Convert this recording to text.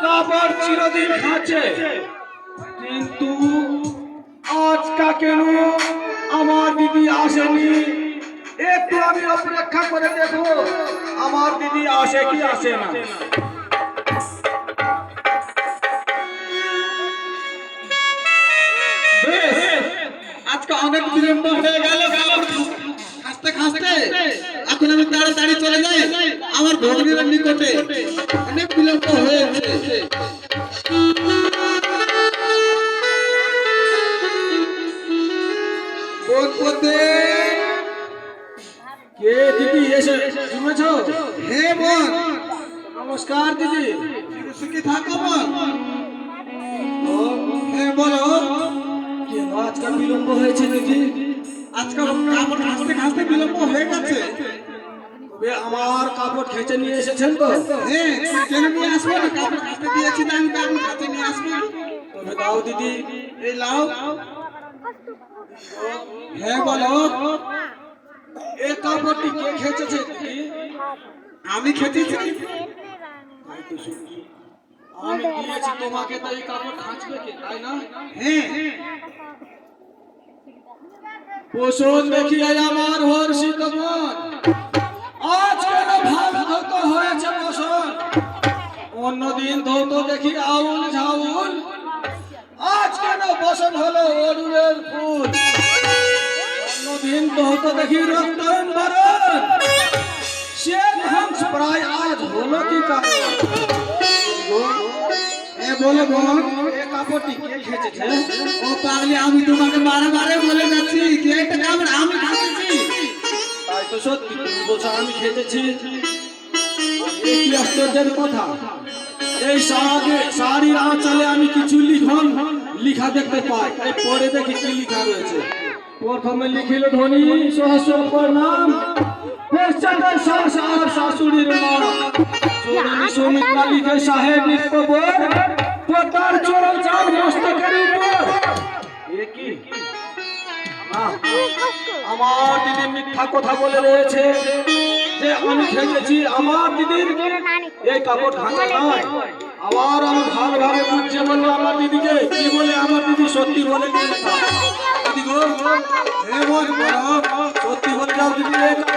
কাপড় চিরদিন খাচ্ছে, কিন্তু আজকা কেন আমার দিদি আসেনি? একটু আমি অপেক্ষা করে দেখো আমার দিদি আসে কি আসে না। আজকে অনেক বিলম্ব হয়ে গেল খাসতে খাসতে। এখন আমি তাড়াতাড়ি চলে যাই আমার ভগ্নীর নিকটে, অনেক বিলম্ব হয়েছে। কে দিদি এসে শুনেছ? হে বোন, নমস্কার দিদি। সুখী থাকো বোন। হ্যাঁ বলো, কেন আজকাল বিলম্ব হয়েছে দিদি? আজকাল কাপড় খাসতে খাসতে বিলম্ব হয়ে গেছে। তবে আমার কাপড় খেঁচে নিয়ে এসেছেন তো? হ্যাঁ, কেন নিয়ে আসবো না? কাপড় খাসতে দিয়েছি না, আমি কাপড় খাসতে নিয়ে আসবো। তবে দাও দিদি। এই লাও। হ্যাঁ বলো, এই কাপড়টি কে খেঁচেছে দিদি? আমি খেতেছি। তাই তো শুনি। আমি দিয়েছি তোমাকে, তো এই কাপড় খাঁচবে কে, তাই না? হ্যাঁ, পোষণ দেখি আমার হর্ষিত মন, আজ কেন ভাব ধৌত হয়েছে পোষণ? অন্যদিন ধৌত দেখি আউল ঝাউল, আজ কেন বসন হলো অরুণের ফুল? অন্যদিন ধৌত দেখি রক্তম বরণ, সে ধ্বংস প্রায় আজ হলো কি কারণ? বলো বোন, এ কাপড়টি কে খেঁচেছে? ও পাগলি, আমি তোমাকে বারে বারে বলে যাচ্ছি যে একটা কাপড় আমি খাচ্ছি। তাই তো সত্যি তুমি বলছো আমি খেতেছি। এ কি আশ্চর্যের কথা! এই শাড়ির আঁচলে আমি কিছু লিখা দেখতে পাই, তাই পরে দেখি কি লিখা রয়েছে। প্রথমে লিখিল ধনী সহস্র প্রণাম, পশ্চাতে শাশ আর শাশুড়ির নাম। চরণী সুমিত্রা লিখে সাহেব নিত্যবোধ, পোতার চরণ চাঁদ মস্তকের উপর। এ কি? আমার দিদি মিথ্যা কথা বলে রয়েছে যে আমি খেয়েছি। আমার দিদির এই কাপড় খাঁচা নয়। আবার আমি ভালোভাবে বুঝছে বলে আমার দিদিকে কি বলে আমার দিদি সত্যি বলে দিদি গো, সত্যি বলে যাও দিদি, এই কাপড়